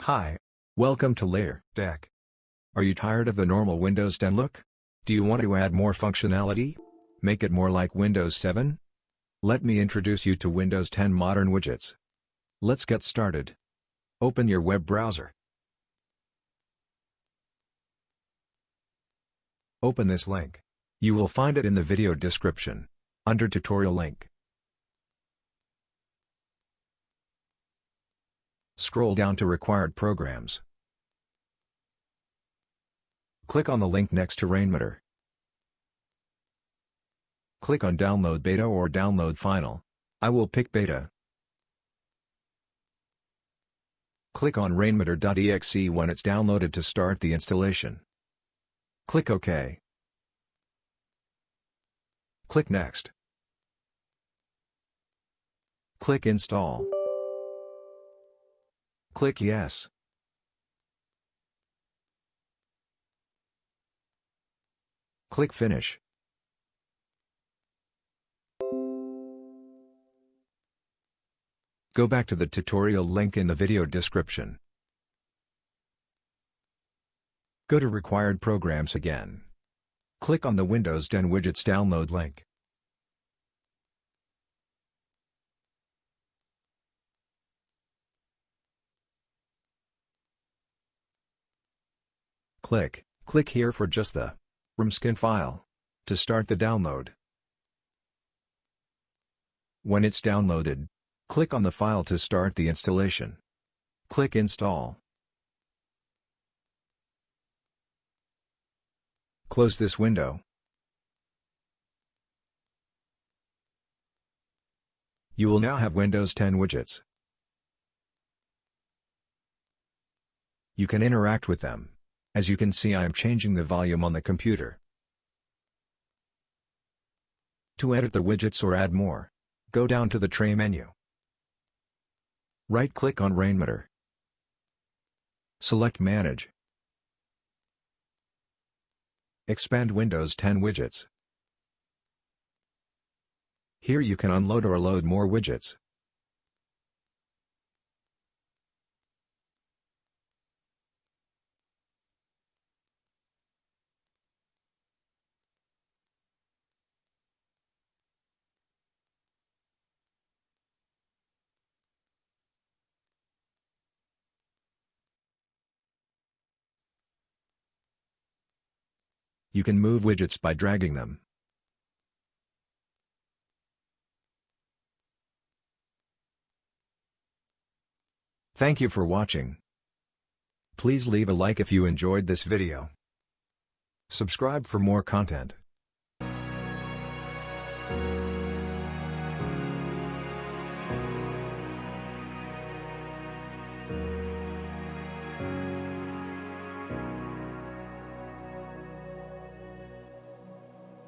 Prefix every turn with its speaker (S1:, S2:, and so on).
S1: Hi. Welcome to Layer Deck. Are you tired of the normal Windows 10 look? Do you want to add more functionality? Make it more like Windows 7? Let me introduce you to Windows 10 Modern Widgets. Let's get started. Open your web browser. Open this link. You will find it in the video description, under tutorial link. Scroll down to Required Programs. Click on the link next to Rainmeter. Click on Download Beta or Download Final. I will pick Beta. Click on rainmeter.exe when it's downloaded to start the installation. Click OK. Click Next. Click Install. Click Yes. Click Finish. Go back to the tutorial link in the video description. Go to Required Programs again. Click on the Windows 10 Widgets download link. Click here for just the ROM skin file to start the download. When it's downloaded, click on the file to start the installation. Click Install. Close this window. You will now have Windows 10 widgets. You can interact with them. As you can see, I am changing the volume on the computer. To edit the widgets or add more, go down to the Tray menu. Right-click on Rainmeter. Select Manage. Expand Windows 10 widgets. Here you can unload or load more widgets. You can move widgets by dragging them. Thank you for watching. Please leave a like if you enjoyed this video. Subscribe for more content.